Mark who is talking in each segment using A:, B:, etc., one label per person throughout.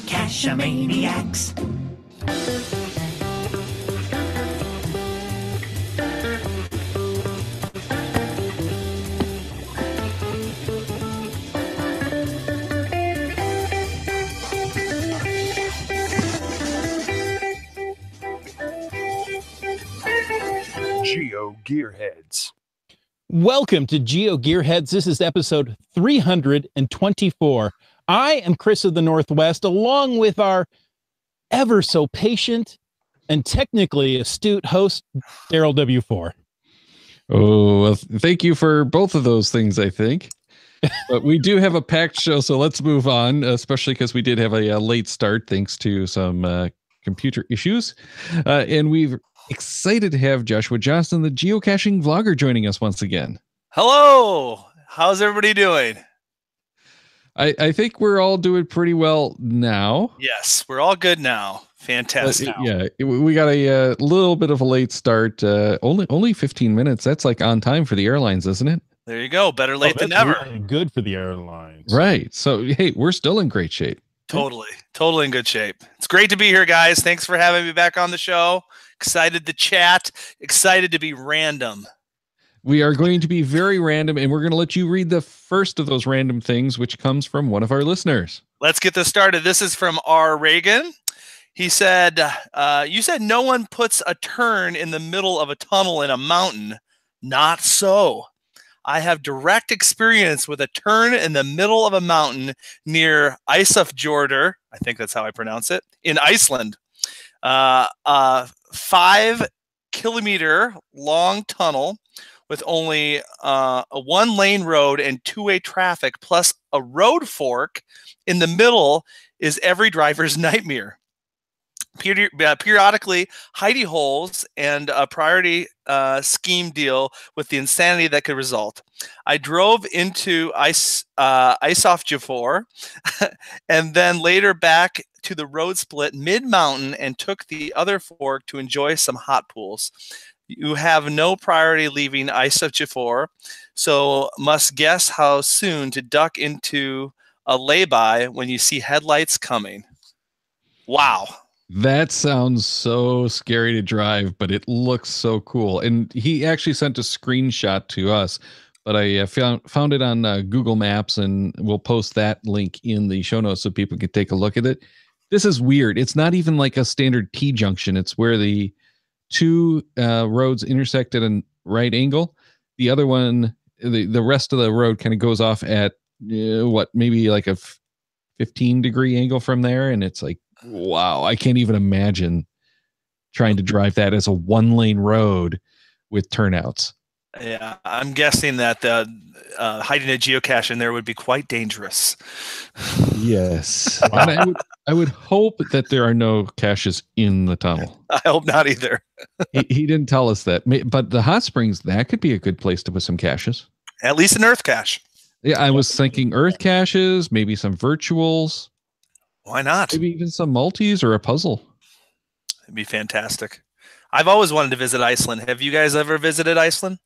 A: Cache-maniacs.
B: GeoGearHeads.
C: Welcome to GeoGearHeads. This is episode 324. I am Chris of the Northwest, along with our ever so patient and technically astute host, Daryl W4.
D: Oh, well, thank you for both of those things, I think. But we do have a packed show, so let's move on, especially because we did have a late start thanks to some computer issues. And we're excited to have Joshua Johnson, the geocaching vlogger, joining us once again.
E: Hello. How's everybody doing?
D: I think we're all doing pretty well now.
E: Yes, we're all good now. Fantastic.
D: We got a little bit of a late start. Only 15 minutes. That's like on time for the airlines, isn't it?
E: There you go. Better late than never.
C: Really good for the airlines.
D: Right. So, hey, we're still in great shape.
E: Totally in good shape. It's great to be here, guys. Thanks for having me back on the show. Excited to chat. Excited to be random.
D: We are going to be very random, and we're going to let you read the first of those random things, which comes from one of our listeners.
E: Let's get this started. This is from R. Reagan. He said, you said no one puts a turn in the middle of a tunnel in a mountain. Not so. I have direct experience with a turn in the middle of a mountain near Ísafjörður, I think that's how I pronounce it, in Iceland. 5-kilometer long tunnel with only a one-lane road and two-way traffic, plus a road fork in the middle is every driver's nightmare. Periodically, hidey holes and a priority scheme deal with the insanity that could result. I drove into Ísafjörður and then later back to the road split mid-mountain and took the other fork to enjoy some hot pools. You have no priority leaving Ísafjörður, so must guess how soon to duck into a lay-by when you see headlights coming. Wow.
D: That sounds so scary to drive, but it looks so cool. And he actually sent a screenshot to us, but I found it on Google Maps, and we'll post that link in the show notes so people can take a look at it. This is weird. It's not even like a standard T-junction. It's where the two roads intersect at a right angle. The other one, the rest of the road kind of goes off at maybe like a 15-degree angle from there. And it's like, wow, I can't even imagine trying to drive that as a one-lane road with turnouts.
E: Yeah, I'm guessing that hiding a geocache in there would be quite dangerous.
D: Yes. And I would hope that there are no caches in the tunnel.
E: I hope not either.
D: he didn't tell us that. But the hot springs, that could be a good place to put some caches.
E: At least an earth cache.
D: Yeah, I was thinking earth caches, maybe some virtuals.
E: Why not?
D: Maybe even some multis or a puzzle.
E: It'd be fantastic. I've always wanted to visit Iceland. Have you guys ever visited Iceland?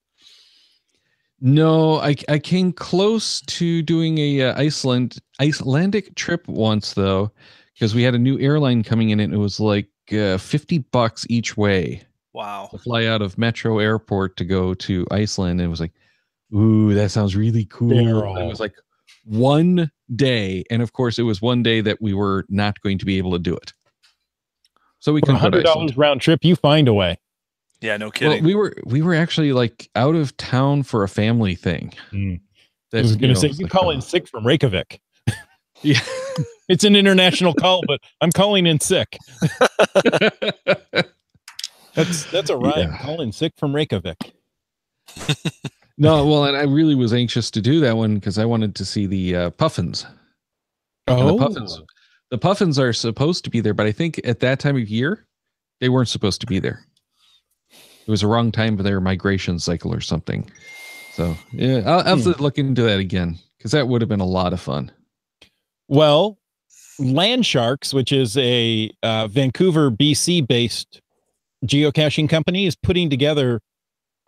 D: No, I came close to doing a Icelandic trip once, though, because we had a new airline coming in, and it was like $50 each way.
E: Wow.
D: To fly out of Metro Airport to go to Iceland. And it was like, ooh, that sounds really cool. It was like one day, and of course, it was one day that we were not going to be able to do it. So we
C: For $100 round trip, you find a way.
E: Yeah, no kidding.
D: Well, we were actually like out of town for a family thing.
C: I was going to say, you call in sick from Reykjavik.
D: Yeah,
C: it's an international call, but I'm calling in sick. That's a rhyme. Yeah. Calling sick from Reykjavik.
D: No, well, and I really was anxious to do that one because I wanted to see the puffins.
C: Oh,
D: the puffins are supposed to be there, but I think at that time of year, they weren't supposed to be there. It was a wrong time for their migration cycle or something. So yeah, I'll have to look into that again because that would have been a lot of fun.
C: Well, Land Sharks, which is a Vancouver, BC based geocaching company, is putting together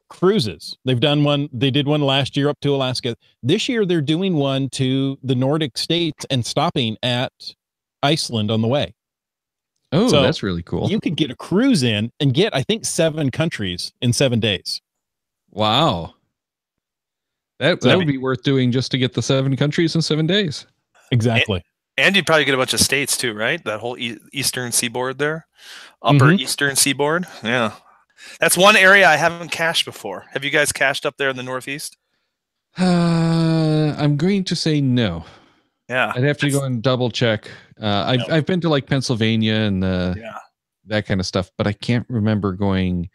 C: cruises. They've done one. They did one last year up to Alaska. This year, they're doing one to the Nordic states and stopping at Iceland on the way.
D: Oh,
C: So
D: that's really cool.
C: you could get a cruise in and get, I think, 7 countries in 7 days.
D: Wow. That would be worth doing just to get the 7 countries in 7 days.
C: Exactly.
E: And you'd probably get a bunch of states too, right? That whole eastern seaboard there. Upper eastern seaboard. Yeah. That's one area I haven't cached before. Have you guys cached up there in the Northeast?
D: I'm going to say no.
E: Yeah.
D: I'd have to go and double check. I've been to like Pennsylvania and that kind of stuff, but I can't remember going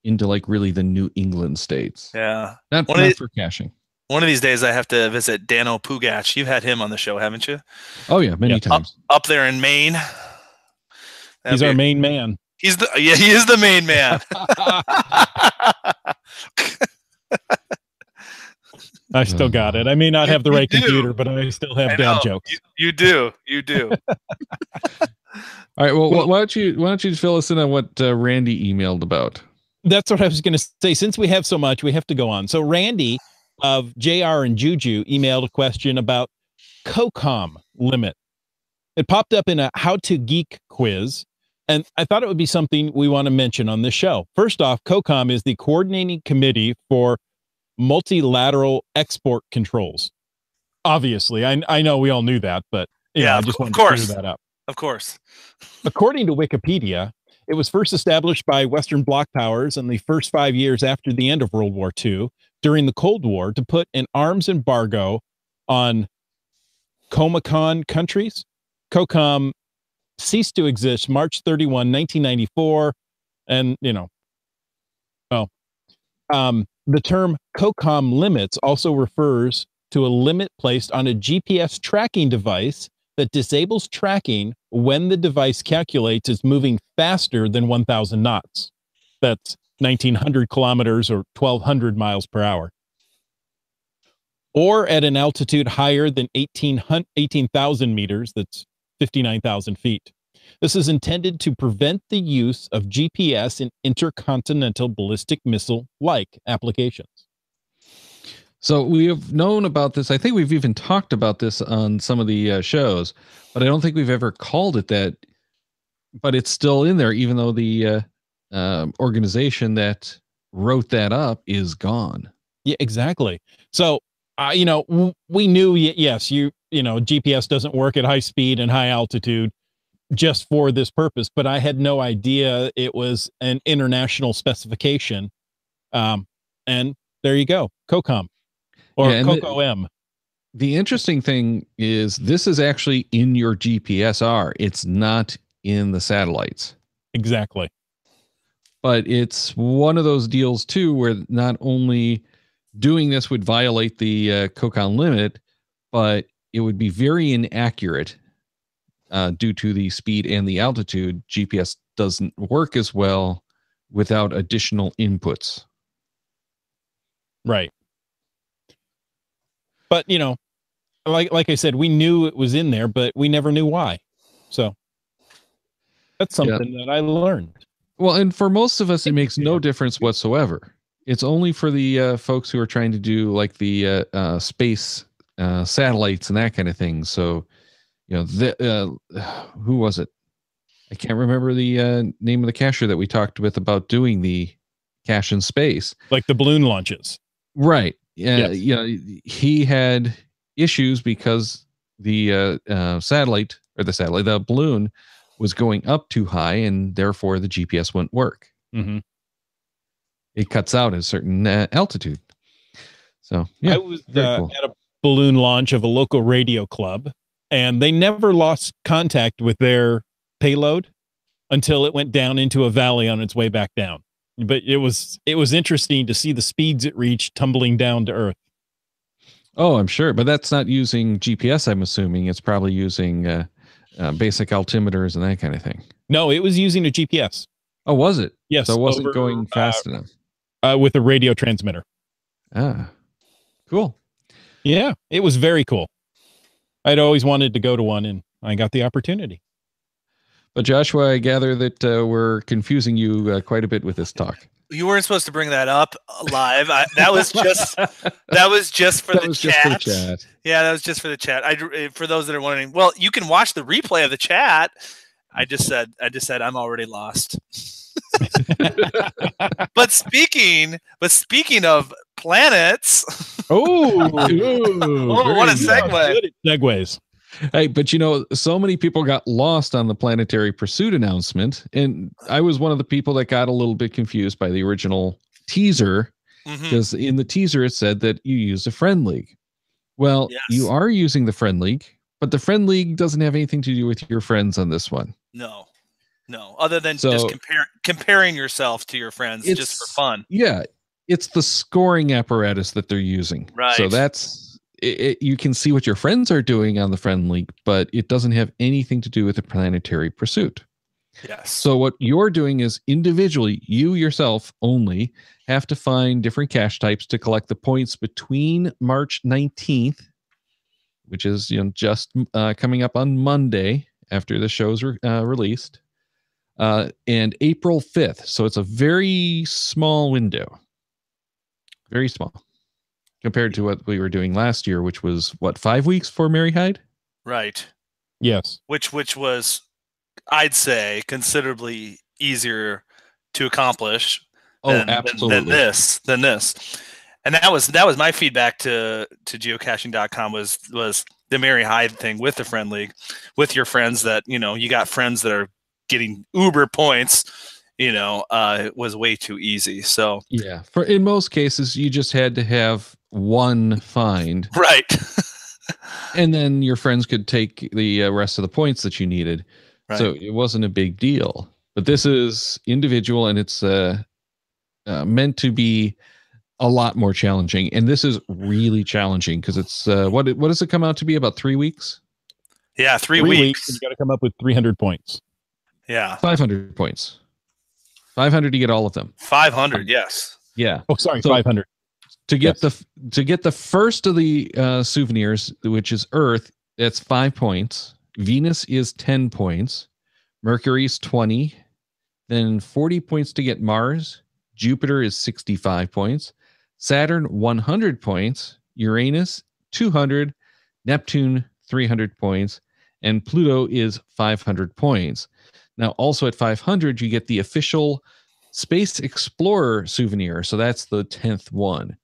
D: into like really the New England states.
E: Yeah.
D: Not for caching.
E: One of these days I have to visit Dano Pugach. You've had him on the show, haven't you?
D: Oh yeah, many times.
E: Up there in Maine.
C: He's our main man.
E: He is the main man.
C: I still got it. I may not have the right computer, but I still have dad jokes.
E: You do.
D: All right. Well, why don't you fill us in on what Randy emailed about?
C: That's what I was going to say. Since we have so much, we have to go on. So Randy of JR and Juju emailed a question about COCOM limit. It popped up in a How to Geek quiz, and I thought it would be something we want to mention on this show. First off, COCOM is the coordinating committee for multilateral export controls. Obviously, I know we all knew that, but I just wanted to clear that up.
E: Of course.
C: According to Wikipedia, it was first established by Western bloc powers in the first 5 years after the end of World War II during the Cold War to put an arms embargo on COMACON countries. COCOM ceased to exist March 31, 1994. And, the term COCOM limits also refers to a limit placed on a GPS tracking device that disables tracking when the device calculates it's moving faster than 1,000 knots. That's 1,900 kilometers or 1,200 miles per hour. Or at an altitude higher than 18,000 meters, that's 59,000 feet. This is intended to prevent the use of GPS in intercontinental ballistic missile-like applications.
D: So we have known about this. I think we've even talked about this on some of the shows, but I don't think we've ever called it that. But it's still in there, even though the organization that wrote that up is gone.
C: Yeah, exactly. So, we knew, yes, GPS doesn't work at high speed and high altitude just for this purpose, but I had no idea it was an international specification. And there you go, COCOM or COCOM.
D: The interesting thing is this is actually in your GPSR. It's not in the satellites.
C: Exactly.
D: But it's one of those deals too, where not only doing this would violate the COCOM limit, but it would be very inaccurate due to the speed and the altitude. GPS doesn't work as well without additional inputs.
C: Right. But, like I said, we knew it was in there, but we never knew why. So that's something that I learned.
D: Well, and for most of us, it makes no difference whatsoever. It's only for the folks who are trying to do like the space satellites and that kind of thing. So, who was it? I can't remember the name of the cacher that we talked with about doing the cache in space.
C: Like the balloon launches.
D: Right. Yes. He had issues because the the balloon was going up too high, and therefore the GPS wouldn't work.
C: Mm-hmm.
D: It cuts out at a certain altitude. So
C: I was cool. At a balloon launch of a local radio club, and they never lost contact with their payload until it went down into a valley on its way back down. But it was interesting to see the speeds it reached tumbling down to Earth.
D: Oh, I'm sure, but that's not using GPS. I'm assuming it's probably using basic altimeters and that kind of thing.
C: No, it was using a GPS.
D: Oh, was it?
C: Yes.
D: So it wasn't going fast enough.
C: With a radio transmitter.
D: Ah, cool.
C: Yeah, it was very cool. I'd always wanted to go to one, and I got the opportunity.
D: But Joshua, I gather that we're confusing you quite a bit with this talk.
E: You weren't supposed to bring that up live. That was just for the chat. Yeah, that was just for the chat. For those that are wondering, well, you can watch the replay of the chat. I just said I'm already lost. But speaking of planets.
C: What
E: a segue.
C: Segues.
D: Hey, but so many people got lost on the Planetary Pursuit announcement, and I was one of the people that got a little bit confused by the original teaser, because in the teaser it said that you use a friend league. Well, you are using the friend league, but the friend league doesn't have anything to do with your friends on this one.
E: No, other than just comparing yourself to your friends just for fun.
D: Yeah, it's the scoring apparatus that they're using.
E: Right.
D: So that's you can see what your friends are doing on the friend league, but it doesn't have anything to do with the Planetary Pursuit.
E: Yes.
D: So what you're doing is individually, you yourself only have to find different cache types to collect the points between March 19th, which is just coming up on Monday after the show's released, and April 5th. So it's a very small window. Very small. Compared to what we were doing last year, which was 5 weeks for Mary Hyde?
E: Right.
C: Yes.
E: Which was, I'd say, considerably easier to accomplish than this. And that was my feedback to geocaching.com was the Mary Hyde thing with the friend league, with your friends that, you got friends that are getting uber points. It was way too easy. So
D: yeah, in most cases, you just had to have one find,
E: right?
D: And then your friends could take the rest of the points that you needed. Right. So it wasn't a big deal. But this is individual, and it's meant to be a lot more challenging. And this is really challenging because it's what does it come out to be, about 3 weeks?
E: Yeah, 3 weeks.
C: You got to come up with 300 points.
E: Yeah,
D: 500 points. 500 to get all of them.
E: 500, yes.
D: Yeah.
C: Oh, sorry, 500.
D: To get the first of the souvenirs, which is Earth, that's 5 points. Venus is 10 points. Mercury's 20. Then 40 points to get Mars. Jupiter is 65 points. Saturn 100 points. Uranus 200. Neptune 300 points. And Pluto is 500 points. Now, also at 500, you get the official Space Explorer souvenir. So that's the 10th one.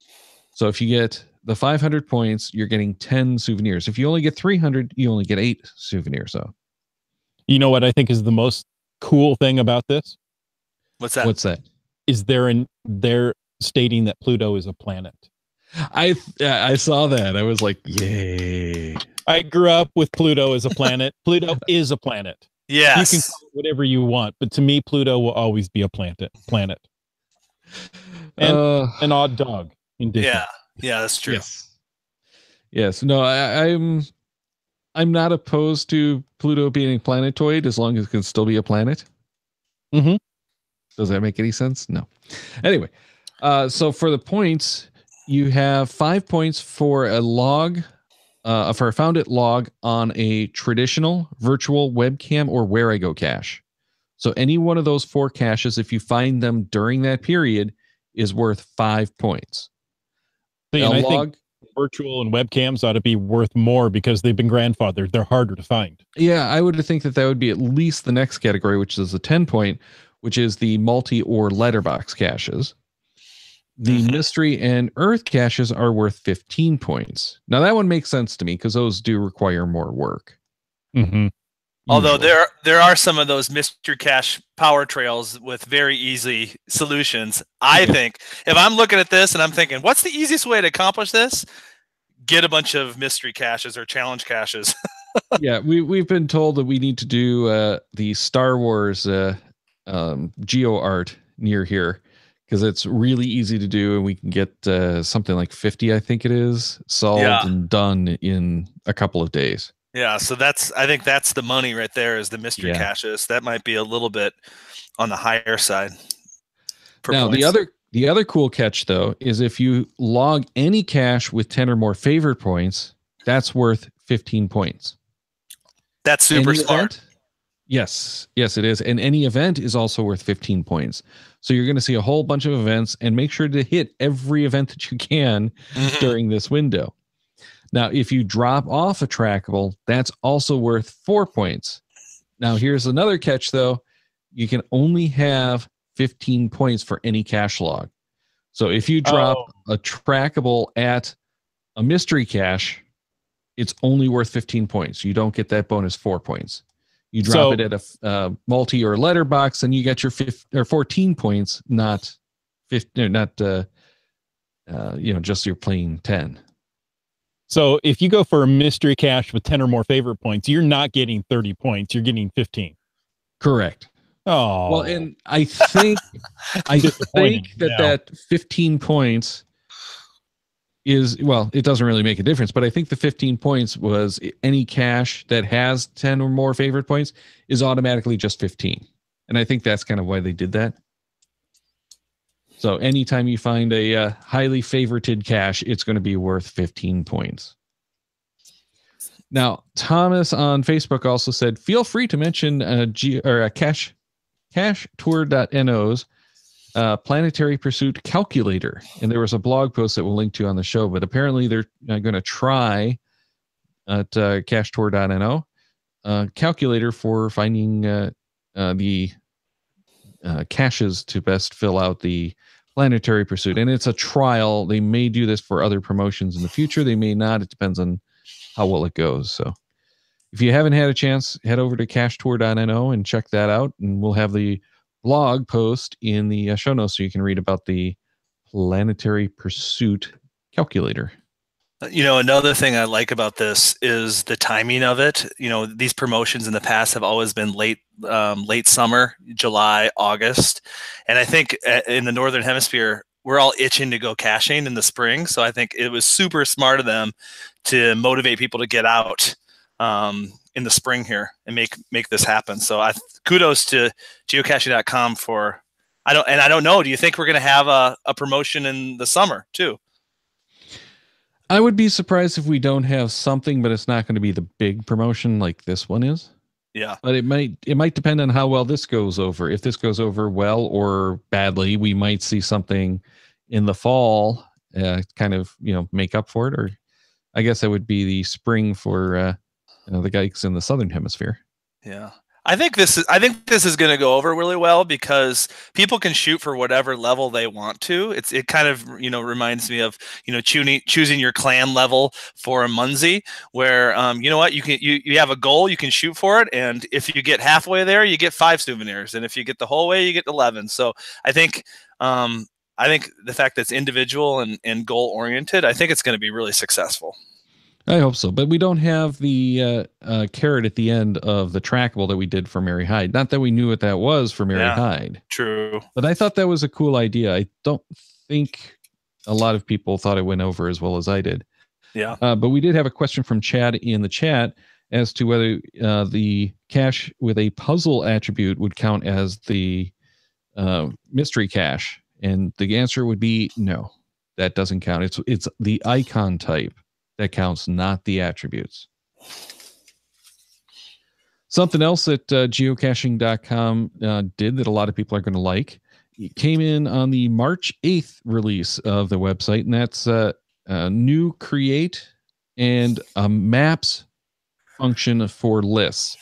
D: So if you get the 500 points, you're getting 10 souvenirs. If you only get 300, you only get 8 souvenirs. So,
C: you know what I think is the most cool thing about this?
E: What's that?
C: Is they're stating that Pluto is a planet.
D: I saw that. I was like, yay.
C: I grew up with Pluto as a planet. Pluto is a planet.
E: Yes.
C: You can call it whatever you want, but to me, Pluto will always be a planet. And an odd dog.
E: Yeah, that's true.
D: Yes. No, I'm not opposed to Pluto being a planetoid as long as it can still be a planet.
C: Mm-hmm.
D: Does that make any sense? No. Anyway, so for the points, you have 5 points for a log, for a found it log on a traditional, virtual, webcam, or Where I Go cache. So any one of those 4 caches, if you find them during that period, is worth 5 points.
C: I think virtual and webcams ought to be worth more because they've been grandfathered. They're harder to find.
D: Yeah, I would think that would be at least the next category, which is a 10 point, which is the multi or letterbox caches. The mystery and Earth caches are worth 15 points. Now that one makes sense to me because those do require more work.
C: Mm-hmm.
E: Although there are some of those mystery cache power trails with very easy solutions. I think if I'm looking at this and I'm thinking, what's the easiest way to accomplish this? Get a bunch of mystery caches or challenge caches.
D: Yeah, we've been told that we need to do the Star Wars geo art near here because it's really easy to do, and we can get something like 50, I think it is, solved and done in a couple of days.
E: Yeah, so I think that's the money right there is the mystery caches. That might be a little bit on the higher side.
D: Now, points. the other cool catch, though, is if you log any cache with 10 or more favorite points, that's worth 15 points.
E: That's super smart.
D: Yes, it is. And any event is also worth 15 points. So you're going to see a whole bunch of events, and make sure to hit every event that you can during this window. Now, if you drop off a trackable, that's also worth 4 points. Now, here's another catch, though. You can only have 15 points for any cache log. So if you drop a trackable at a mystery cache, it's only worth 15 points. You don't get that bonus 4 points. You drop it at a multi or letterbox, and you get your 14 points, not 15, not just your plain 10.
C: So if you go for a mystery cache with 10 or more favorite points, you're not getting 30 points. You're getting 15.
D: Correct.
C: Oh,
D: well, and I think that 15 points is, well, it doesn't really make a difference, but I think the 15 points was any cache that has 10 or more favorite points is automatically just 15. And I think that's kind of why they did that. So anytime you find a highly favorited cache, it's going to be worth 15 points. Now, Thomas on Facebook also said, feel free to mention CacheTour.no's planetary pursuit calculator. And there was a blog post that we'll link to on the show, but apparently they're going to try at CacheTour.no calculator for finding the caches to best fill out the planetary pursuit. And it's a trial. They may do this for other promotions in the future. They may not. It depends on how well it goes. So if you haven't had a chance, head over to CacheTour.no and check that out. And we'll have the blog post in the show notes so you can read about the planetary pursuit calculator.
E: Another thing I like about this is the timing of it. These promotions in the past have always been late summer, July, August. And I think in the Northern Hemisphere, we're all itching to go caching in the spring. So I think it was super smart of them to motivate people to get out in the spring here and make this happen. So kudos to geocaching.com for, I don't know, do you think we're going to have a promotion in the summer too?
D: I would be surprised if we don't have something, but it's not going to be the big promotion like this one is.
E: Yeah.
D: But it might depend on how well this goes over. If this goes over well or badly, we might see something in the fall kind of, make up for it. Or I guess that would be the spring for the guys in the Southern Hemisphere.
E: Yeah. I think this is going to go over really well because people can shoot for whatever level they want to. It kind of reminds me of choosing your clan level for a Munzie, where you have a goal, you can shoot for it, and if you get halfway there, you get 5 souvenirs, and if you get the whole way, you get 11. So I think the fact that it's individual and goal oriented, I think it's going to be really successful.
D: I hope so, but we don't have the carrot at the end of the trackable that we did for Mary Hyde. Not that we knew what that was for Mary Hyde.
E: True.
D: But I thought that was a cool idea. I don't think a lot of people thought it went over as well as I did.
E: Yeah.
D: But we did have a question from Chad in the chat as to whether the cache with a puzzle attribute would count as the mystery cache. And the answer would be no, that doesn't count. It's the icon type that counts, not the attributes. Something else that geocaching.com did that a lot of people are going to like, it came in on the March 8th release of the website, and that's a new create and a maps function for lists.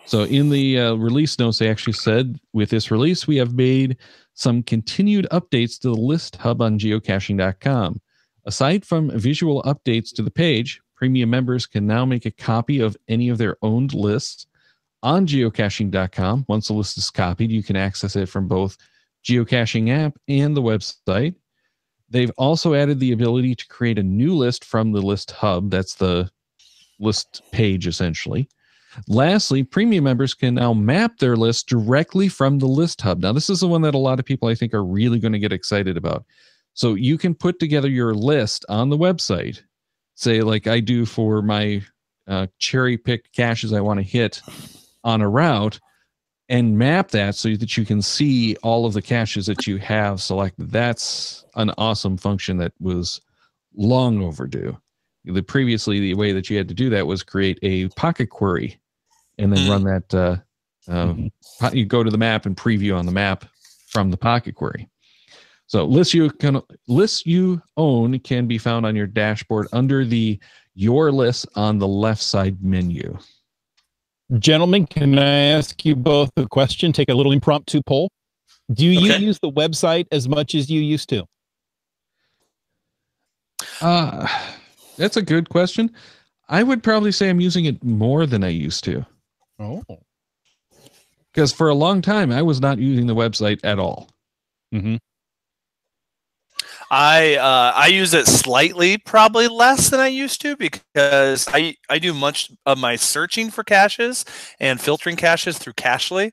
D: So in the release notes, they actually said, with this release, we have made some continued updates to the list hub on geocaching.com. Aside from visual updates to the page, premium members can now make a copy of any of their owned lists on geocaching.com. Once the list is copied, you can access it from both geocaching app and the website. They've also added the ability to create a new list from the list hub. That's the list page, essentially. Lastly, premium members can now map their list directly from the list hub. Now, this is the one that a lot of people, I think, are really going to get excited about. So you can put together your list on the website, say like I do for my cherry pick caches I want to hit on a route, and map that so that you can see all of the caches that you have selected. That's an awesome function that was long overdue. Previously, the way that you had to do that was create a pocket query and then run that You go to the map and preview on the map from the Pocket Query. So lists you own can be found on your dashboard under the Your List on the left side menu.
C: Gentlemen, can I ask you both a question? Take a little impromptu poll. Do you use the website as much as you used to?
D: That's a good question. I would probably say I'm using it more than I used to.
C: Oh.
D: Because for a long time, I was not using the website at all.
C: Mm-hmm.
E: I use it slightly, probably less than I used to, because I do much of my searching for caches and filtering caches through Cachely.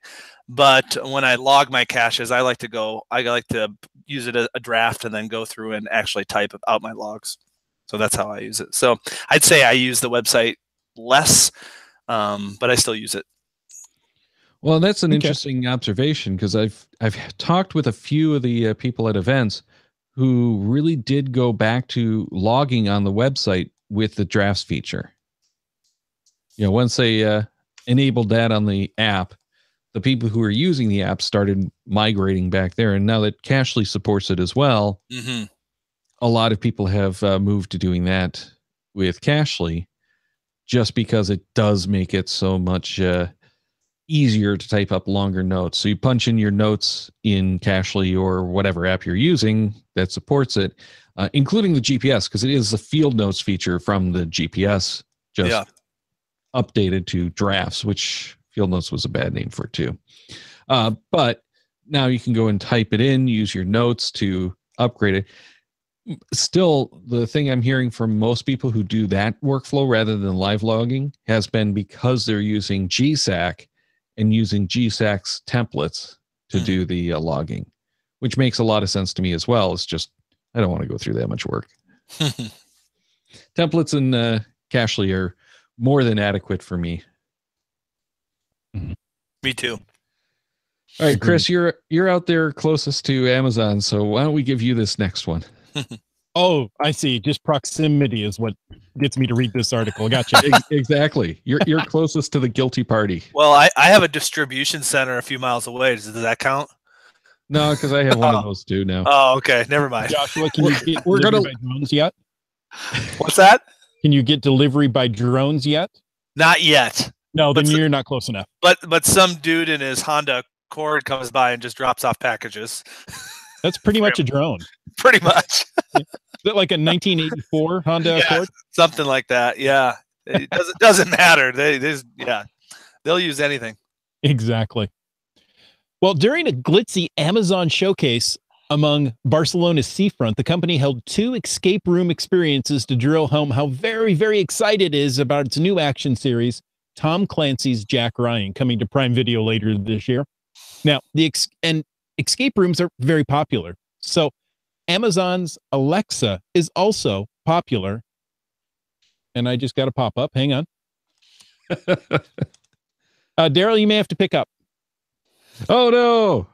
E: But when I log my caches, I like to use it as a draft and then go through and actually type out my logs. So that's how I use it. So I'd say I use the website less, but I still use it.
D: Well, that's an interesting observation, because I've talked with a few of the people at events who really did go back to logging on the website with the drafts feature. Once they enabled that on the app, the people who are using the app started migrating back there. And now that Cachely supports it as well, a lot of people have moved to doing that with Cachely, just because it does make it so much easier to type up longer notes. So you punch in your notes in Cachely or whatever app you're using that supports it, including the GPS, because it is the field notes feature from the GPS, just updated to drafts, which field notes was a bad name for it too. But now you can go and type it in, use your notes to upgrade it. Still, the thing I'm hearing from most people who do that workflow rather than live logging has been because they're using GSAC and using GSAC's templates to do the logging, which makes a lot of sense to me as well. It's just, I don't want to go through that much work. Templates and Cachely are more than adequate for me.
E: Me too.
D: All right, Chris, you're out there closest to Amazon, so why don't we give you this next one?
C: Oh, I see. Just proximity is what gets me to read this article. Gotcha.
D: Exactly. You're closest to the guilty party.
E: Well, I have a distribution center a few miles away. Does that count?
D: No, because I have one of those too now.
E: Oh, okay. Never mind.
C: Joshua, can you get delivery by drones yet?
E: What's that?
C: Can you get delivery by drones yet?
E: Not yet.
C: No, then you're not close enough.
E: But some dude in his Honda Accord comes by and just drops off packages.
C: That's pretty much a drone.
E: Pretty much.
C: Is that like a 1984 Honda Accord?
E: Something like that. Yeah. It doesn't matter. They'll use anything.
C: Exactly. Well, during a glitzy Amazon showcase among Barcelona's seafront, the company held 2 escape room experiences to drill home how very, very excited it is about its new action series, Tom Clancy's Jack Ryan, coming to Prime Video later this year. Now, escape rooms are very popular. So Amazon's Alexa is also popular. And I just got a pop-up. Hang on. Daryl, you may have to pick up.
D: Oh, no.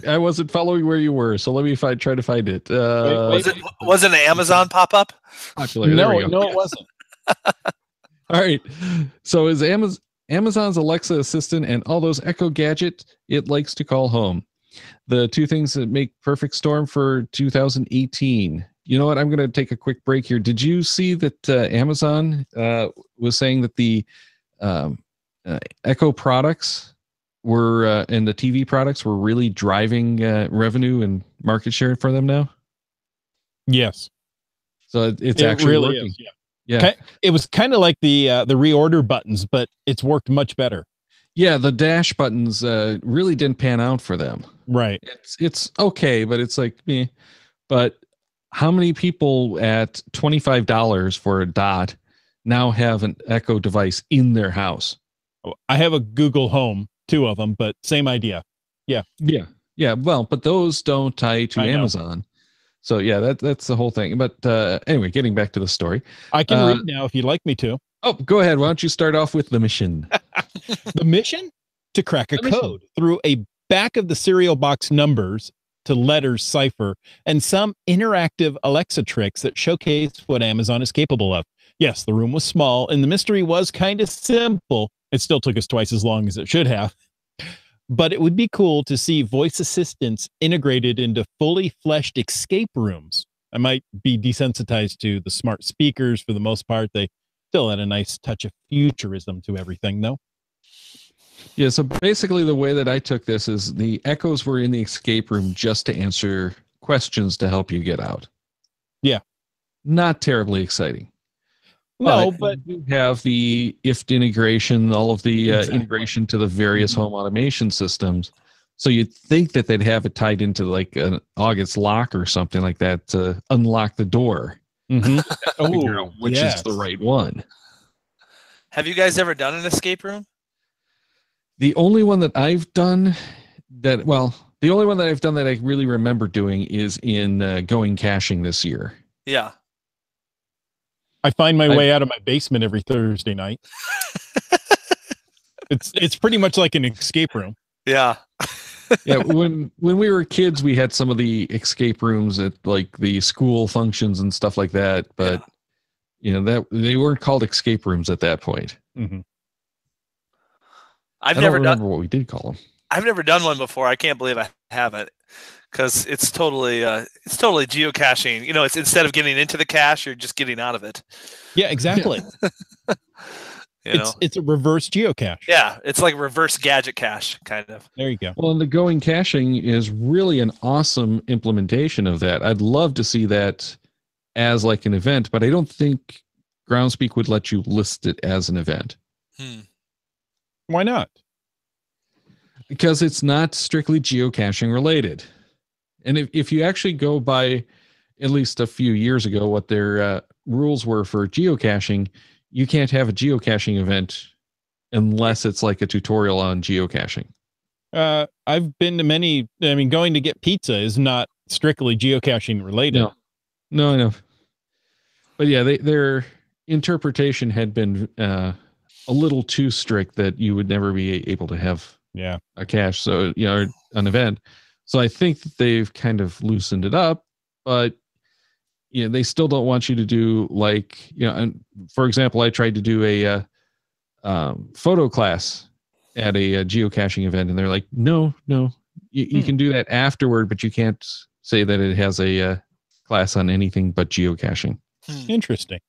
D: I wasn't following where you were, so let me try to find it.
E: Was it an Amazon pop-up?
C: No, it wasn't.
D: All right. So is Amazon's Alexa Assistant and all those Echo gadgets it likes to call home. The 2 things that make perfect storm for 2018. You know what? I'm going to take a quick break here. Did you see that Amazon was saying that the Echo products were and the TV products were really driving revenue and market share for them now?
C: Yes.
D: So it's actually
C: really
D: working.
C: is, yeah. It was kind of like the reorder buttons, but it's worked much better.
D: Yeah, the dash buttons really didn't pan out for them.
C: Right.
D: It's okay, but it's like meh. But how many people at $25 for a dot now have an Echo device in their house?
C: I have a Google Home, 2 of them, but same idea. Yeah.
D: Well, but those don't tie to Amazon. So yeah, that's the whole thing. But anyway, getting back to the story.
C: I can read now if you'd like me to.
D: Oh, go ahead. Why don't you start off with the mission?
C: The mission? To crack a code through a back of the cereal box numbers to letters cipher and some interactive Alexa tricks that showcase what Amazon is capable of. Yes, the room was small and the mystery was kind of simple, It still took us twice as long as it should have. But it would be cool to see voice assistants integrated into fully fleshed escape rooms. I might be desensitized to the smart speakers for the most part. They still had a nice touch of futurism to everything, though.
D: Yeah, so basically the way that I took this is the echoes were in the escape room just to answer questions to help you get out.
C: Yeah.
D: Not terribly exciting.
C: No, but
D: you have the IFT integration, all of the integration to the various home automation systems. So you'd think that they'd have it tied into like an August lock or something like that to unlock the door. Figure out which is the right one.
E: Have you guys ever done an escape room?
D: The only one that I've done that I really remember doing is in going caching this year.
E: Yeah.
C: I find my way out of my basement every Thursday night. It's pretty much like an escape room.
E: Yeah.
D: Yeah, when we were kids, we had some of the escape rooms at like the school functions and stuff like that, but that they weren't called escape rooms at that point.
C: Mm-hmm.
E: I don't
D: remember what we did call them.
E: I've never done one before. I can't believe I haven't, because it's totally geocaching. It's instead of getting into the cache, you're just getting out of it.
C: Yeah, exactly. It's a reverse geocache.
E: Yeah, it's like reverse gadget cache, kind of.
C: There you go.
D: Well, and the going caching is really an awesome implementation of that. I'd love to see that as like an event, but I don't think Groundspeak would let you list it as an event.
C: Why not?
D: Because it's not strictly geocaching related. And if you actually go by at least a few years ago what their rules were for geocaching, you can't have a geocaching event unless it's like a tutorial on geocaching.
C: I've been to many. I mean, going to get pizza is not strictly geocaching related.
D: No, I know. But yeah, their interpretation had been a little too strict that you would never be able to have a cache. So, an event. So I think that they've kind of loosened it up, but they still don't want you to do like, and for example, I tried to do a photo class at a geocaching event, and they're like, no, you can do that afterward, but you can't say that it has a class on anything but geocaching.
C: Interesting.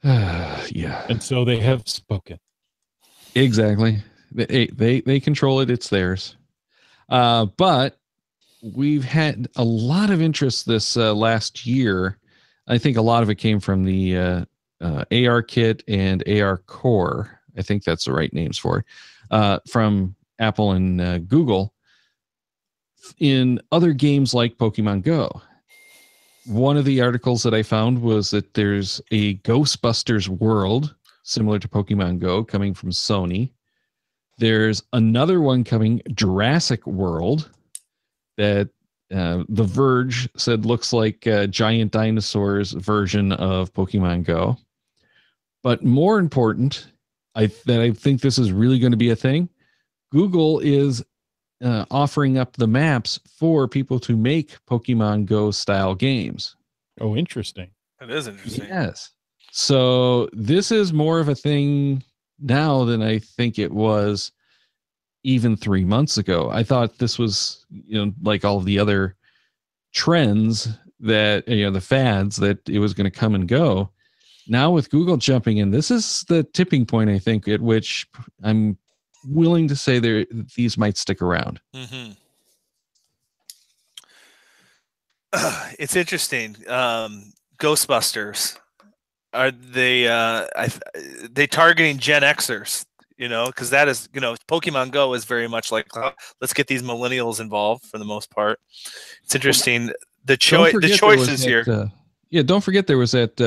D: Yeah.
C: And so they have spoken.
D: Exactly. They control it. It's theirs. But we've had a lot of interest this last year. I think a lot of it came from the AR Kit and AR Core. I think that's the right names for it, from Apple and Google in other games like Pokemon Go. One of the articles that I found was that there's a Ghostbusters world similar to Pokemon Go coming from Sony. There's another one coming, Jurassic World, that The Verge said looks like a giant dinosaurs version of Pokemon Go. But more important, I think this is really going to be a thing. Google is offering up the maps for people to make Pokemon Go style games.
C: Oh, interesting.
E: That is interesting.
D: Yes. So this is more of a thing now than I think it was even 3 months ago. I thought this was, like all of the other trends that, the fads, that it was going to come and go. Now with Google jumping in, this is the tipping point, I think, at which I'm willing to say these might stick around.
E: Mm-hmm. It's interesting. Ghostbusters, are they targeting Gen Xers? Because that is, Pokemon Go is very much like, let's get these millennials involved for the most part. It's interesting. The choices here.
D: Don't forget there was that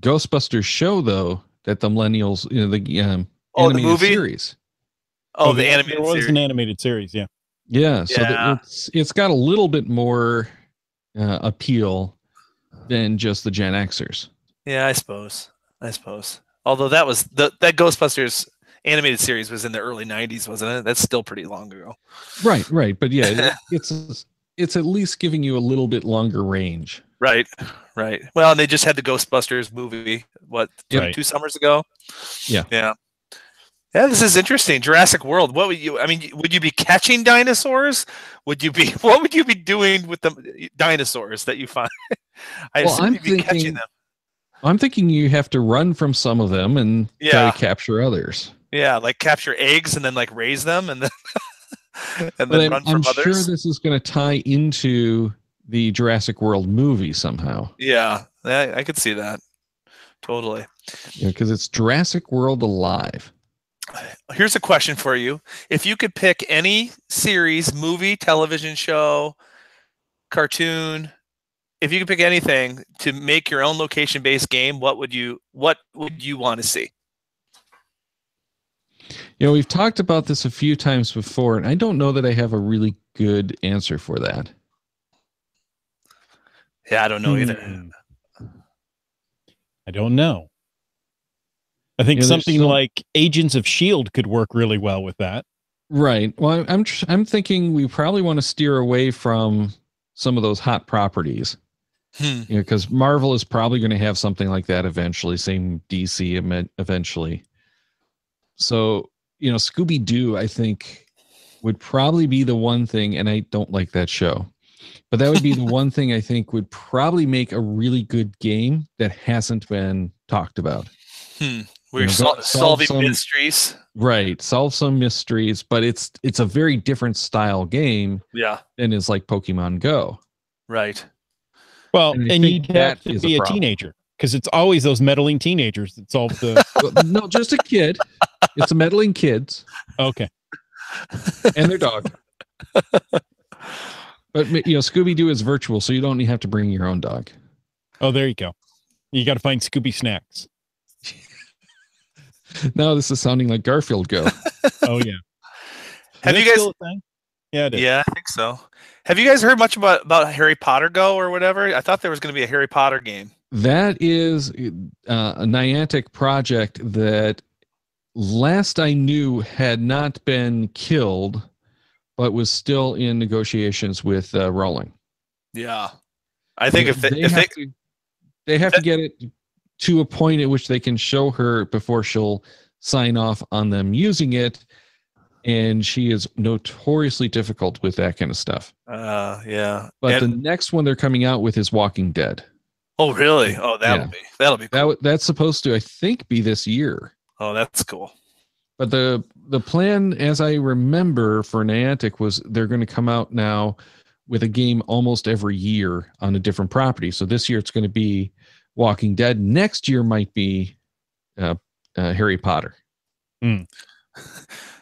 D: Ghostbusters show though that the millennials, the animated
E: the movie
D: series.
E: The animated.
C: There was an animated series, yeah.
D: Yeah, so it's got a little bit more appeal than just the Gen Xers.
E: Yeah, I suppose. Although that was that Ghostbusters animated series was in the early 90s, wasn't it? That's still pretty long ago.
D: Right. But yeah, it's at least giving you a little bit longer range.
E: Right. Right. Well, and they just had the Ghostbusters movie, what,
C: Right.
E: 2 summers ago?
D: Yeah.
E: Yeah. Yeah, this is interesting. Jurassic World. What would you? I mean, would you be catching dinosaurs? Would you be? What would you be doing with the dinosaurs that you find? I
D: Well,
E: assume
D: I'm
E: you'd be catching
D: thinking,
E: them.
D: I'm thinking you have to run from some of them and try
E: Yeah.
D: to capture others.
E: Yeah, like capture eggs and then like raise them and then and
D: But
E: then run
D: I'm
E: from
D: sure
E: others.
D: this is going to tie into the Jurassic World movie somehow.
E: Yeah, I could see that. Totally.
D: Because it's Jurassic World Alive.
E: Here's a question for you. If you could pick any series, movie, television show, cartoon, if you could pick anything to make your own location-based game, what would you want to see?
D: We've talked about this a few times before, and I don't know that I have a really good answer for that.
E: Yeah, I don't know either.
C: I don't know. I think something like Agents of S.H.I.E.L.D. could work really well with that.
D: Right. Well, I'm thinking we probably want to steer away from some of those hot properties. Because Marvel is probably going to have something like that eventually. Same DC eventually. So, Scooby-Doo, I think, would probably be the one thing, and I don't like that show, but that would be the one thing I think would probably make a really good game that hasn't been talked about.
E: We're solving mysteries.
D: Right. Solve some mysteries, but it's a very different style game than is like Pokemon Go.
E: Right.
C: Well, and you'd have to be a teenager because it's always those meddling teenagers that solve the...
D: No, just a kid. It's a meddling kids.
C: Okay.
D: And their dog. But, Scooby-Doo is virtual, so you don't have to bring your own dog.
C: Oh, there you go. You got to find Scooby snacks.
D: Now this is sounding like Garfield Go.
C: Oh, yeah.
E: Have you guys...
C: still a thing? Yeah, it is.
E: Yeah, I think so. Have you guys heard much about Harry Potter Go or whatever? I thought there was going to be a Harry Potter game.
D: That is a Niantic project that last I knew had not been killed, but was still in negotiations with Rowling.
E: Yeah. I think
D: they have to get it to a point at which they can show her before she'll sign off on them using it. And she is notoriously difficult with that kind of stuff.
E: Yeah.
D: But the next one they're coming out with is Walking Dead.
E: Oh, really? Oh, that'll be cool.
D: That's supposed to, I think, be this year.
E: Oh, that's cool.
D: But the plan, as I remember, for Niantic was they're going to come out now with a game almost every year on a different property. So this year it's going to be Walking Dead. Next year might be Harry Potter.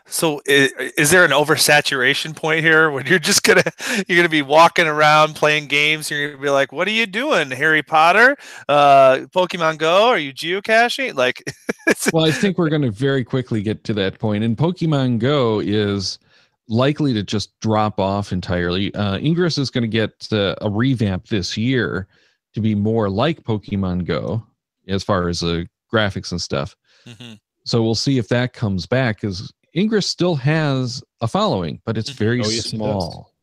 E: So is there an oversaturation point here when you're gonna be walking around playing games? You're gonna be like, "What are you doing, Harry Potter? Pokemon Go? Are you geocaching?" Like,
D: well, I think we're going to very quickly get to that point, and Pokemon Go is likely to just drop off entirely. Ingress is going to get a revamp this year to be more like Pokemon Go as far as graphics and stuff. So we'll see if that comes back, because Ingress still has a following, but it's very small.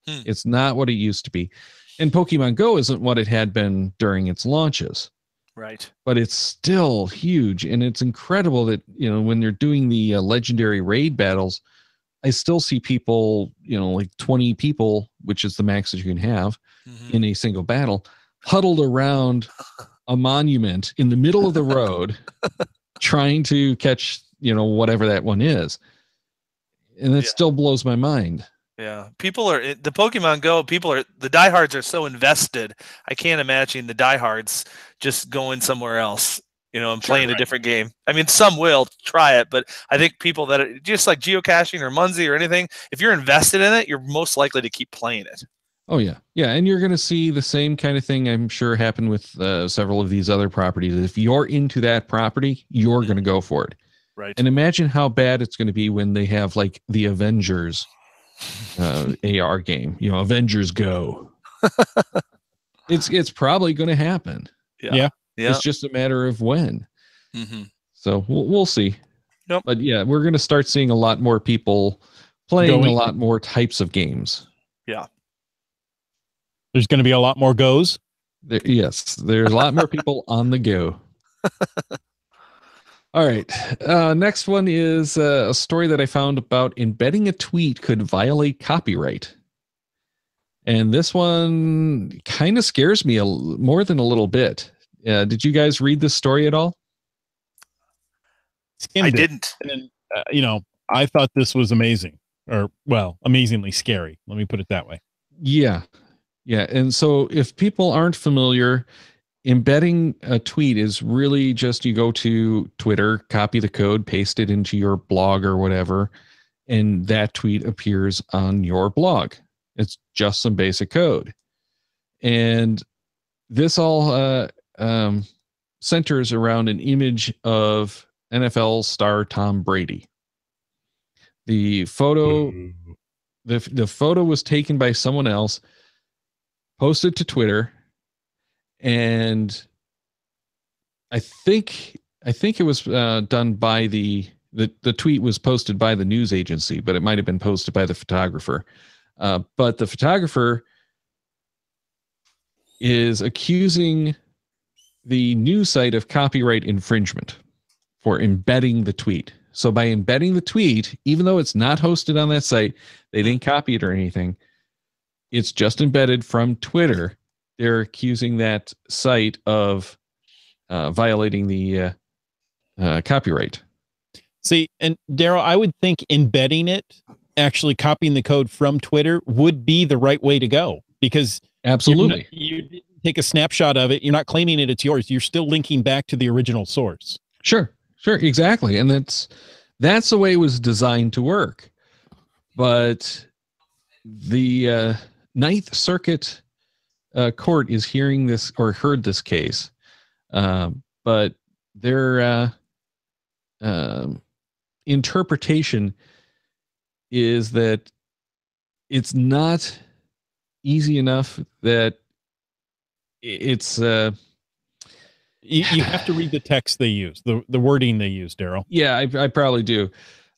D: It's not what it used to be. And Pokemon Go isn't what it had been during its launches.
E: Right.
D: But it's still huge. And it's incredible that, when they're doing the legendary raid battles, I still see people, like 20 people, which is the max that you can have in a single battle, huddled around a monument in the middle of the road trying to catch whatever that one is. And it still blows my mind.
E: Yeah. The Pokemon Go, the diehards are so invested. I can't imagine the diehards just going somewhere else, and playing a different game. I mean, some will try it, but I think people that are just like geocaching or Munzie or anything, if you're invested in it, you're most likely to keep playing it.
D: Oh, yeah. Yeah. And you're going to see the same kind of thing, I'm sure, happen with several of these other properties. If you're into that property, you're going to go for it.
E: Right.
D: And imagine how bad it's going to be when they have like the Avengers AR game, Avengers Go. It's probably going to happen.
C: Yeah.
D: It's just a matter of when. So we'll see.
E: Yep.
D: But yeah, we're going to start seeing a lot more people playing a lot more types of games.
E: Yeah.
C: There's going to be a lot more goes.
D: Yes, there's a lot more people on the go. All right. Next one is a story that I found about embedding a tweet could violate copyright. And this one kind of scares me more than a little bit. Did you guys read this story at all?
E: I didn't.
C: And, I thought this was amazing, or, well, amazingly scary. Let me put it that way.
D: Yeah. Yeah. And so if people aren't familiar, embedding a tweet is really just you go to Twitter, copy the code, paste it into your blog or whatever, and that tweet appears on your blog. It's just some basic code. And this all centers around an image of NFL star Tom Brady. The photo, the photo was taken by someone else, posted to Twitter, and I think it was done by the tweet was posted by the news agency, but it might have been posted by the photographer. But the photographer is accusing the news site of copyright infringement for embedding the tweet. So by embedding the tweet, even though it's not hosted on that site, they didn't copy it or anything, it's just embedded from Twitter. They're accusing that site of violating the copyright.
C: See, and Daryl, I would think embedding it, actually copying the code from Twitter, would be the right way to go, because
D: absolutely,
C: you take a snapshot of it. You're not claiming it's yours. You're still linking back to the original source.
D: Sure, exactly, and that's the way it was designed to work. But the Ninth Circuit court is hearing this, or heard this case, but their interpretation is that it's not easy enough, that it's
C: you have to read the text they use, the wording they use, Daryl.
D: Yeah, I probably do.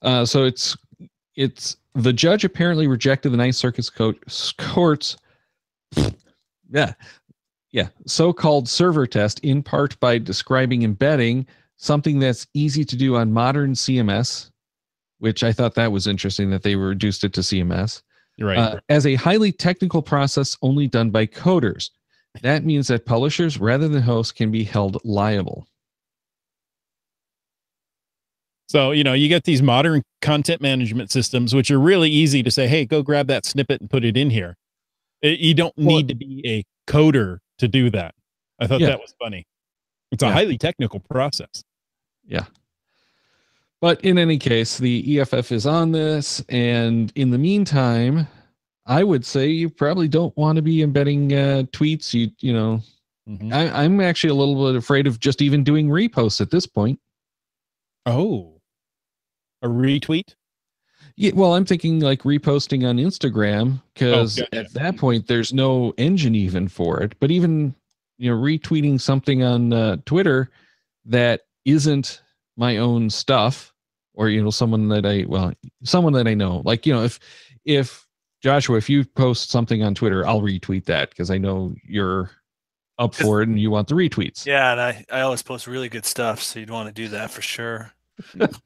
D: So it's the judge apparently rejected the Ninth Circuit's court's so-called server test, in part by describing embedding, something that's easy to do on modern CMS, which I thought that was interesting that they reduced it to CMS.
C: You're right.
D: As a highly technical process only done by coders. That means that publishers, rather than hosts, can be held liable.
C: So, you get these modern content management systems, which are really easy to say, hey, go grab that snippet and put it in here. You don't need to be a coder to do that. I thought that was funny. It's a highly technical process.
D: Yeah. But in any case, the EFF is on this. And in the meantime, I would say you probably don't want to be embedding tweets. I'm actually a little bit afraid of just even doing reposts at this point.
C: Oh, a retweet?
D: Yeah, well, I'm thinking like reposting on Instagram, because at that point there's no engine even for it. But even retweeting something on Twitter that isn't my own stuff, or someone that I know, like if Joshua, if you post something on Twitter, I'll retweet that because I know you're up for it and you want the retweets.
E: Yeah, and I always post really good stuff, so you'd want to do that for sure.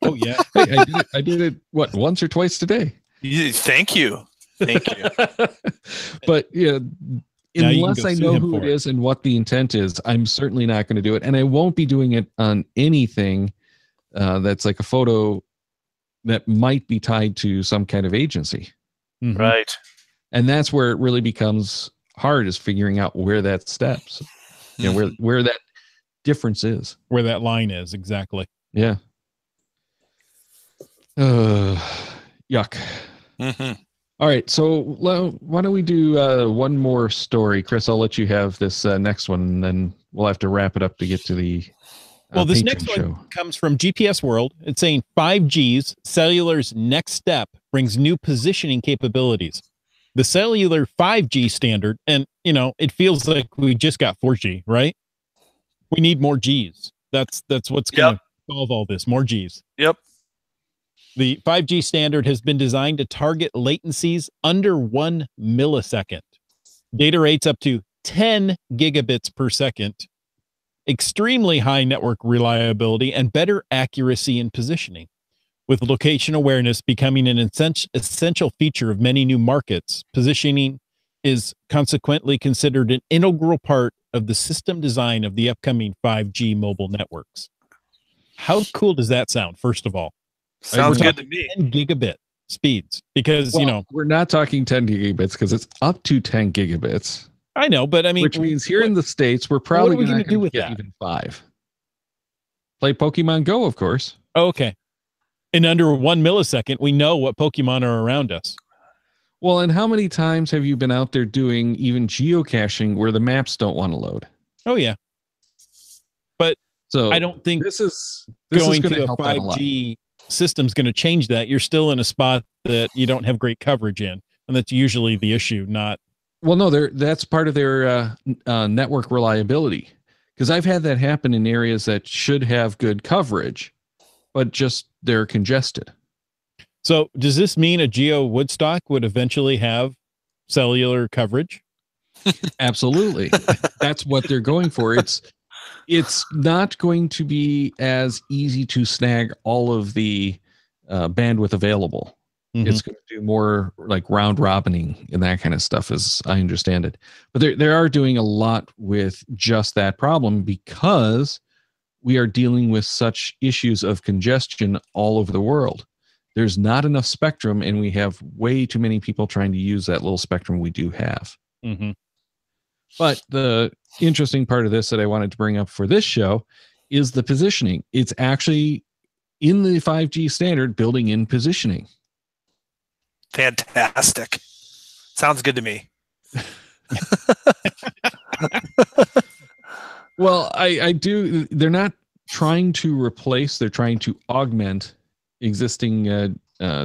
C: Oh yeah,
D: hey, I did it once or twice today.
E: Thank you.
D: But unless I know who it is and what the intent is, I'm certainly not going to do it, and I won't be doing it on anything that's like a photo that might be tied to some kind of agency.
C: Mm-hmm.
E: Right.
D: And that's where it really becomes hard, is figuring out where that steps, where that difference is,
C: where that line is. Exactly.
D: Yeah. Yuck.
E: Mm-hmm.
D: All right. So why don't we do one more story? Chris, I'll let you have this next one, and then we'll have to wrap it up to get to the
C: this next one comes from GPS World. It's saying 5G's cellular's next step brings new positioning capabilities. The cellular 5G standard, and it feels like we just got 4G, right? We need more G's. That's what's going to solve all this. More G's.
E: Yep.
C: The 5G standard has been designed to target latencies under 1 millisecond. Data rates up to 10 gigabits per second, extremely high network reliability, and better accuracy in positioning. With location awareness becoming an essential feature of many new markets, positioning is consequently considered an integral part of the system design of the upcoming 5G mobile networks. How cool does that sound, first of all?
E: Sounds good to me.
C: 10 gigabit speeds, because,
D: we're not talking 10 gigabits because it's up to 10 gigabits.
C: I know, but I mean,
D: which means here in the States, we're probably
C: going to do with
D: get
C: that?
D: even 5. Play Pokemon Go, of course.
C: Oh, okay. In under 1 millisecond, we know what Pokemon are around us.
D: Well, and how many times have you been out there doing even geocaching where the maps don't want to load?
C: Oh, yeah. But
D: so
C: I don't think
D: this is
C: going
D: going
C: to a 5G system is going to change that. You're still in a spot that you don't have great coverage in, and that's usually the issue, not...
D: Well, no, that's part of their network reliability, because I've had that happen in areas that should have good coverage, but just they're congested.
C: So does this mean a Geo Woodstock would eventually have cellular coverage?
D: Absolutely. That's what they're going for. It's not going to be as easy to snag all of the bandwidth available. Mm-hmm. It's going to do more like round robining and that kind of stuff, as I understand it. But they are doing a lot with just that problem, because we are dealing with such issues of congestion all over the world. There's not enough spectrum, and we have way too many people trying to use that little spectrum we do have.
C: Mm-hmm.
D: But the interesting part of this that I wanted to bring up for this show is the positioning. It's actually in the 5G standard, building in positioning.
E: Fantastic. Sounds good to me.
D: Well, I do. They're not trying to replace, they're trying to augment existing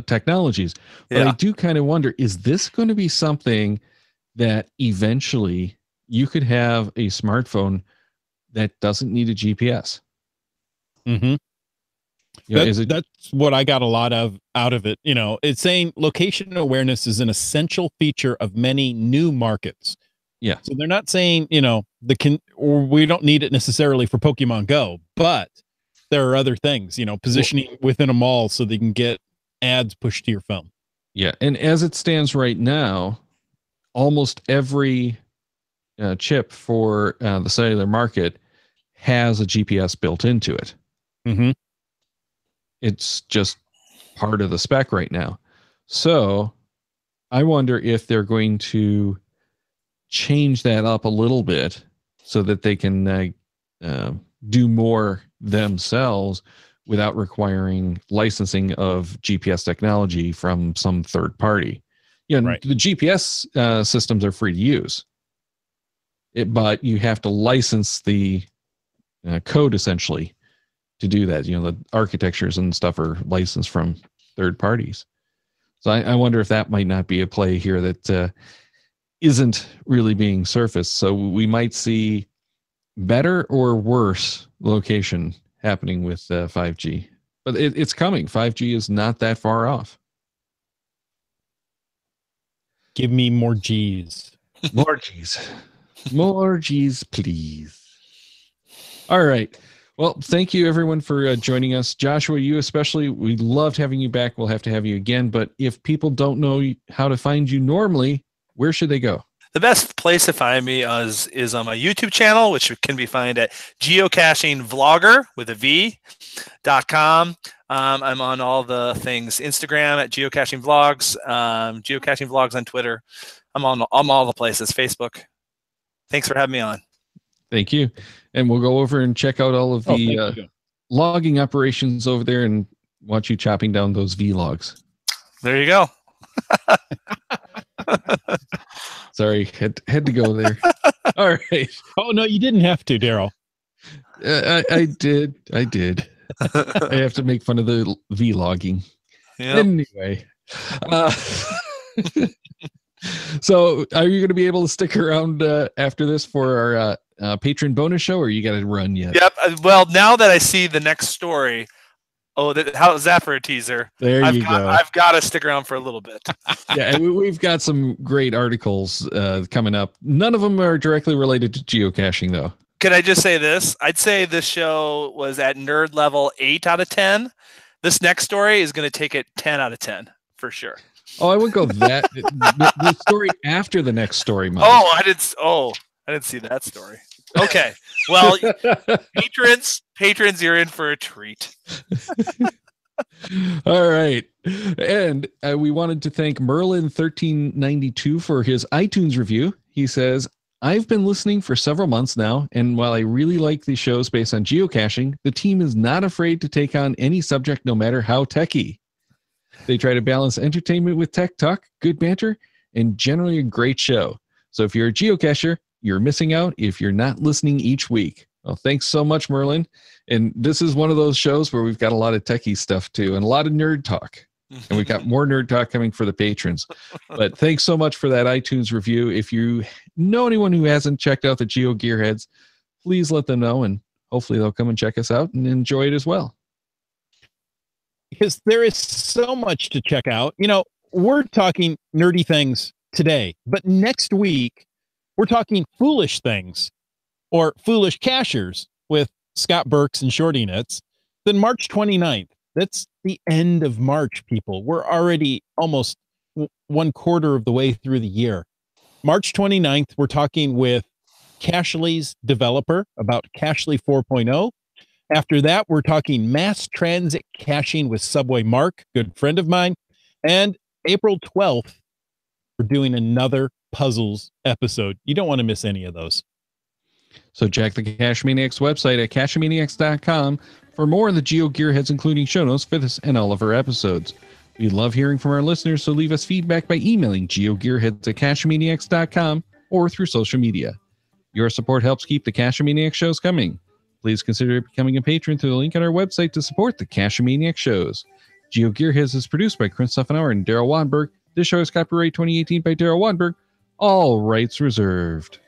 D: technologies. But I do kind of wonder, is this going to be something that eventually you could have a smartphone that doesn't need a GPS?
C: Mm-hmm. That's what I got a lot of out of it. It's saying location awareness is an essential feature of many new markets.
D: Yeah.
C: So they're not saying, or we don't need it necessarily for Pokemon Go, but there are other things, positioning within a mall so they can get ads pushed to your phone.
D: Yeah. And as it stands right now, almost every chip for the cellular market has a GPS built into it.
C: Mm-hmm.
D: It's just part of the spec right now. So I wonder if they're going to change that up a little bit so that they can do more themselves without requiring licensing of GPS technology from some third party. Right. The GPS systems are free to use, but you have to license the code essentially to do that. The architectures and stuff are licensed from third parties. So I wonder if that might not be a play here that isn't really being surfaced. So we might see better or worse location happening with 5G, but it's coming. 5G is not that far off.
C: Give me more G's.
D: More G's. More G's, please. All right. Well, thank you everyone for joining us. Joshua, you especially, we loved having you back. We'll have to have you again, but if people don't know how to find you normally, where should they go?
E: The best place to find me is on my YouTube channel, which can be found at geocachingvlogger with a V.com. I'm on all the things, Instagram at geocaching vlogs, geocaching vlogs on Twitter. I'm on all the places, Facebook. Thanks for having me on.
D: Thank you. And we'll go over and check out all of the logging operations over there and watch you chopping down those vlogs.
E: There you go.
D: Sorry, had to go there. All right.
C: Oh, no, you didn't have to, Daryl.
D: I did. I have to make fun of the vlogging.
E: Yep.
D: Anyway. So are you going to be able to stick around after this for our patron bonus show, or you got to run yet?
E: Yep. Well, now that I see the next story, Oh, how's that for a teaser?
D: There you go.
E: I've got to stick around for a little bit.
D: Yeah, we've got some great articles coming up. None of them are directly related to geocaching, though.
E: Can I just say this? I'd say this show was at nerd level 8 out of 10. This next story is going to take it 10 out of 10 for sure.
D: Oh, I would go that the story after the next story. Mike.
E: I didn't see that story. Okay. Well, patrons, you're in for a treat.
D: All right. And we wanted to thank Merlin1392 for his iTunes review. He says, I've been listening for several months now, and while I really like the shows based on geocaching, the team is not afraid to take on any subject, no matter how techy. They try to balance entertainment with tech talk, good banter, and generally a great show. So if you're a geocacher, you're missing out if you're not listening each week. Well, thanks so much, Merlin. And this is one of those shows where we've got a lot of techie stuff too, and a lot of nerd talk. And we've got more nerd talk coming for the patrons. But thanks so much for that iTunes review. If you know anyone who hasn't checked out the GeoGearHeads, please let them know, and hopefully they'll come and check us out and enjoy it as well.
C: Because there is so much to check out. You know, we're talking nerdy things today, but next week we're talking foolish things or foolish cachers with Scott Burks and Shorty Knits. Then March 29th, that's the end of March, people. We're already almost 1/4 of the way through the year. March 29th, we're talking with Cachely's developer about Cachely 4.0. After that, we're talking mass transit caching with Subway Mark, good friend of mine. And April 12th, we're doing another puzzles episode. You don't want to miss any of those.
D: So check the Cache Maniacs website at cachemaniacs.com for more on the GeoGearHeads, including show notes for this and all of our episodes. We love hearing from our listeners, so leave us feedback by emailing geogearheads@cachemaniacs.com or through social media. Your support helps keep the Cache Maniacs shows coming. Please consider becoming a patron through the link on our website to support the Cache Maniacs shows. GeoGearHeads is produced by Chris Suffenauer and Daryl Wanberg. This show is copyright 2018 by Daryl Wanberg. All rights reserved.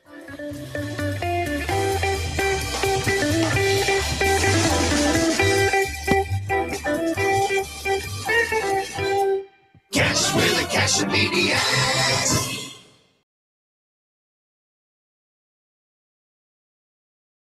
A: Cache with the Cache Maniacs.